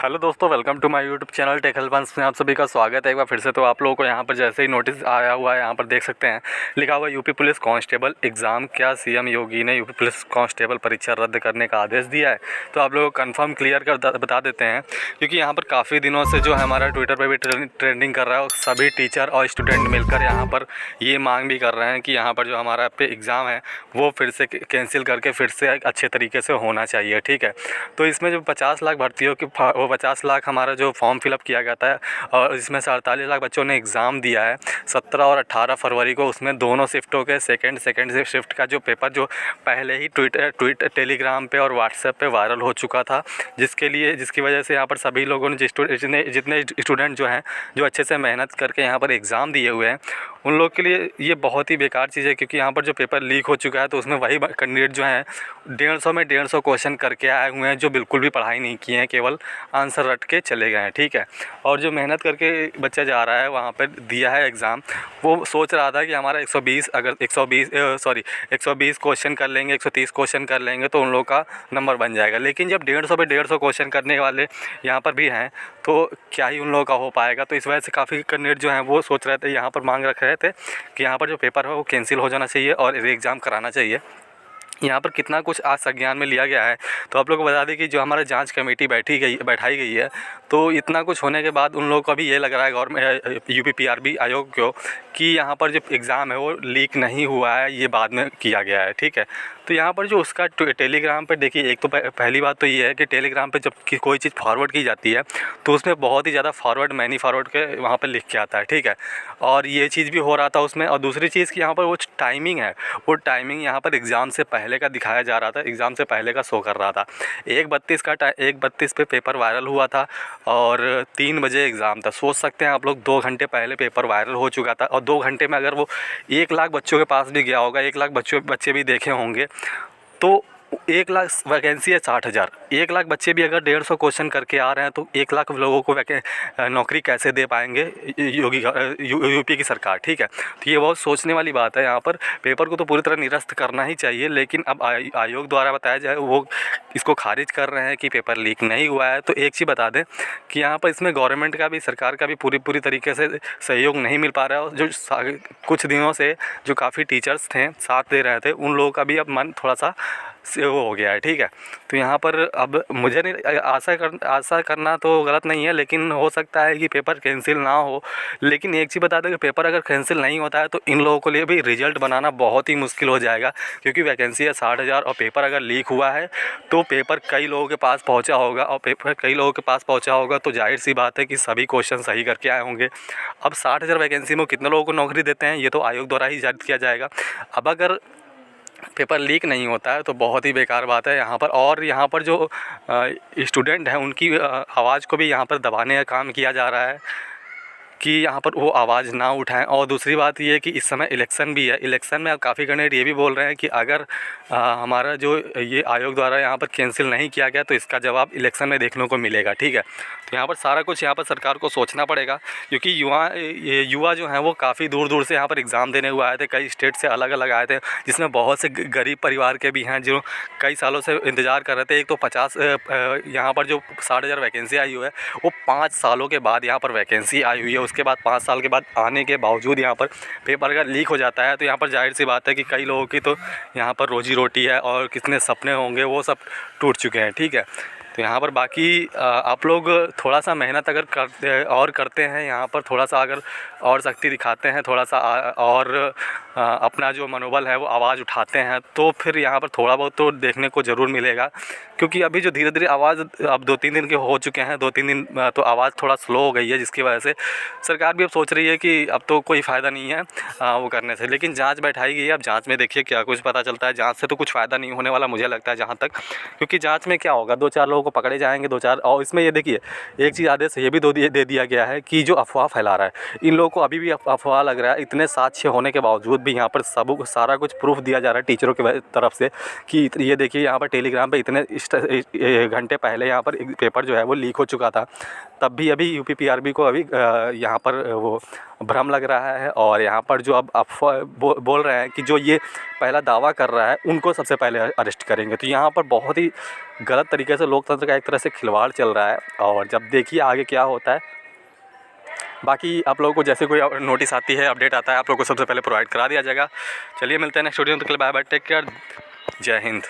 Hello दोस्तों, welcome to my YouTube channel Tech Helpans में आप सभी का स्वागत है एक बार फिर से। तो आप लोगों को यहाँ पर जैसे ही नोटिस आया हुआ है, यहाँ पर देख सकते हैं लिखा हुआ यूपी पुलिस कांस्टेबल एग्ज़ाम, क्या सीएम योगी ने यूपी पुलिस कांस्टेबल परीक्षा रद्द करने का आदेश दिया है। तो आप लोगों को कन्फर्म क्लियर कर बता देते हैं, क्योंकि यहाँ पर काफ़ी दिनों से जो है हमारा ट्विटर पर भी ट्रेंडिंग कर रहा है और सभी टीचर और स्टूडेंट मिलकर यहाँ पर ये मांग भी कर रहे हैं कि यहाँ पर जो हमारा पे एग्ज़ाम है वो फिर से कैंसिल करके फिर से अच्छे तरीके से होना चाहिए। ठीक है, तो इसमें जो 50 लाख भर्तियों की 50 लाख हमारा जो फॉर्म फिलअप किया गया था और इसमें से 48 लाख बच्चों ने एग्ज़ाम दिया है 17 और 18 फरवरी को। उसमें दोनों शिफ्टों के सेकेंड शिफ्ट का जो पेपर जो पहले ही टेलीग्राम पे और व्हाट्सएप पे वायरल हो चुका था, जिसकी वजह से यहाँ पर सभी लोगों ने जितने स्टूडेंट जो हैं जो अच्छे से मेहनत करके यहाँ पर एग्ज़ाम दिए हुए हैं उन लोग के लिए ये बहुत ही बेकार चीज़ है, क्योंकि यहाँ पर जो पेपर लीक हो चुका है तो उसमें वही कैंडिडेट जो हैं 150 में 150 क्वेश्चन करके आए हुए हैं जो बिल्कुल भी पढ़ाई नहीं किए हैं, केवल आंसर रट के चले गए हैं। ठीक है, और जो मेहनत करके बच्चा जा रहा है वहाँ पर दिया है एग्ज़ाम, वो सोच रहा था कि हमारा 120 क्वेश्चन कर लेंगे, 130 क्वेश्चन कर लेंगे तो उन लोगों का नंबर बन जाएगा। लेकिन जब 150 पे 150 क्वेश्चन करने वाले यहाँ पर भी हैं तो क्या ही उन लोगों का हो पाएगा। तो इस वजह से काफ़ी कैंडिडेट जो हैं वो सोच रहे थे, यहाँ पर मांग रख रहे थे कि यहाँ पर जो पेपर है वो कैंसिल हो जाना चाहिए और एग्ज़ाम कराना चाहिए। यहाँ पर कितना कुछ आज संज्ञान में लिया गया है, तो आप लोग को बता दें कि जो हमारा जांच कमेटी बैठाई गई है, तो इतना कुछ होने के बाद उन लोगों को भी ये लग रहा है गवर्नमेंट यूपीपीआरबी आयोग को कि यहाँ पर जो एग्ज़ाम है वो लीक नहीं हुआ है, ये बाद में किया गया है। ठीक है, तो यहाँ पर जो उसका टेलीग्राम पे देखिए, एक तो पहली बात तो ये है कि टेलीग्राम पे जब कोई चीज़ फॉरवर्ड की जाती है तो उसमें बहुत ही ज़्यादा मैनी फॉरवर्ड के वहाँ पर लिख के आता है। ठीक है, और ये चीज़ भी हो रहा था उसमें। और दूसरी चीज़ कि यहाँ पर वो टाइमिंग है, वो टाइमिंग यहाँ पर एग्ज़ाम से पहले का दिखाया जा रहा था, एग्ज़ाम से पहले का शो कर रहा था। 1:32 पे पेपर वायरल हुआ था और 3 बजे एग्ज़ाम था। सोच सकते हैं आप लोग, 2 घंटे पहले पेपर वायरल हो चुका था और 2 घंटे में अगर वो 1 लाख बच्चों के पास भी गया होगा, 1 लाख बच्चे भी देखे होंगे, तो 1 लाख वैकेंसी है 60,000। 1 लाख बच्चे भी अगर 150 क्वेश्चन करके आ रहे हैं तो 1 लाख लोगों को नौकरी कैसे दे पाएंगे यूपी की सरकार। ठीक है, तो ये बहुत सोचने वाली बात है। यहाँ पर पेपर को तो पूरी तरह निरस्त करना ही चाहिए, लेकिन अब आयोग द्वारा बताया जाए वो इसको खारिज कर रहे हैं कि पेपर लीक नहीं हुआ है। तो एक चीज़ बता दें कि यहाँ पर इसमें गवर्नमेंट का भी, सरकार का भी पूरी तरीके से सहयोग नहीं मिल पा रहा है। और जो कुछ दिनों से जो काफ़ी टीचर्स थे साथ दे रहे थे, उन लोगों का भी अब मन थोड़ा सा से वो हो गया है। ठीक है, तो यहाँ पर अब मुझे नहीं आशा करना तो गलत नहीं है, लेकिन हो सकता है कि पेपर कैंसिल ना हो। लेकिन एक चीज़ बता दें कि पेपर अगर कैंसिल नहीं होता है तो इन लोगों के लिए भी रिजल्ट बनाना बहुत ही मुश्किल हो जाएगा, क्योंकि वैकेंसी है 60,000 और पेपर अगर लीक हुआ है तो पेपर कई लोगों के पास पहुँचा होगा, और पेपर कई लोगों के पास पहुँचा होगा तो जाहिर सी बात है कि सभी क्वेश्चन सही करके आए होंगे। अब 60,000 वैकेंसी में कितने लोगों को नौकरी देते हैं ये तो आयोग द्वारा ही जारी किया जाएगा। अब अगर पेपर लीक नहीं होता है तो बहुत ही बेकार बात है यहाँ पर। और यहाँ पर जो स्टूडेंट हैं उनकी आवाज़ को भी यहाँ पर दबाने का काम किया जा रहा है कि यहाँ पर वो आवाज़ ना उठाएं। और दूसरी बात ये है कि इस समय इलेक्शन भी है, इलेक्शन में अब काफ़ी कैंडिडेट ये भी बोल रहे हैं कि अगर हमारा जो ये आयोग द्वारा यहाँ पर कैंसिल नहीं किया गया तो इसका जवाब इलेक्शन में देखने को मिलेगा। ठीक है, तो यहाँ पर सारा कुछ यहाँ पर सरकार को सोचना पड़ेगा, क्योंकि युवा जो हैं वो काफ़ी दूर दूर से यहाँ पर एग्ज़ाम देने हुए आए थे, कई स्टेट से अलग अलग आए थे, जिसमें बहुत से गरीब परिवार के भी हैं जो कई सालों से इंतज़ार कर रहे थे। एक तो 50 यहाँ पर जो 60,000 वैकेंसी आई हुई है वो 5 सालों के बाद यहाँ पर वैकेंसी आई हुई है। उसके बाद 5 साल के बाद आने के बावजूद यहाँ पर पेपर अगर लीक हो जाता है तो यहाँ पर जाहिर सी बात है कि कई लोगों की तो यहाँ पर रोजी रोटी है और कितने सपने होंगे वो सब टूट चुके हैं। ठीक है, तो यहाँ पर बाकी आप लोग थोड़ा सा मेहनत अगर करते हैं, यहाँ पर थोड़ा सा अगर और शक्ति दिखाते हैं, थोड़ा सा और अपना जो मनोबल है वो आवाज़ उठाते हैं तो फिर यहाँ पर थोड़ा बहुत तो देखने को ज़रूर मिलेगा। क्योंकि अभी जो धीरे धीरे आवाज़ अब 2-3 दिन के हो चुके हैं, 2-3 दिन तो आवाज़ थोड़ा स्लो हो गई है, जिसकी वजह से सरकार भी अब सोच रही है कि अब तो कोई फ़ायदा नहीं है वो करने से। लेकिन जाँच बैठाई गई है, अब जाँच में देखिए क्या कुछ पता चलता है। जाँच से तो कुछ फ़ायदा नहीं होने वाला मुझे लगता है जहाँ तक, क्योंकि जाँच में क्या होगा, 2-4 लोगों को पकड़े जाएंगे, 2-4। और इसमें ये देखिए एक चीज़ आदेश ये भी दे दिया गया है कि जो अफवाह फैला रहा है इन लोगों को अभी भी अफवाह लग रहा है। इतने साक्ष्य होने के बावजूद भी यहाँ पर सारा कुछ प्रूफ दिया जा रहा है टीचरों की तरफ से कि ये देखिए यहाँ पर टेलीग्राम पे इतने घंटे पहले यहाँ पर पेपर जो है वो लीक हो चुका था, तब भी अभी यूपीपीआरबी को अभी यहाँ पर वो भ्रम लग रहा है। और यहाँ पर जो अब अफवाह बोल रहे हैं कि जो ये पहला दावा कर रहा है उनको सबसे पहले अरेस्ट करेंगे। तो यहाँ पर बहुत ही गलत तरीके से लोकतंत्र लोकतंत्र का एक तरह से खिलवाड़ चल रहा है, और जब देखिए आगे क्या होता है। बाकी आप लोगों को जैसे कोई नोटिस आती है, अपडेट आता है, आप लोगों को सबसे पहले प्रोवाइड करा दिया जाएगा। चलिए मिलते हैं नेक्स्ट वीडियो में, तो बाय बाय, टेक केयर, जय हिंद।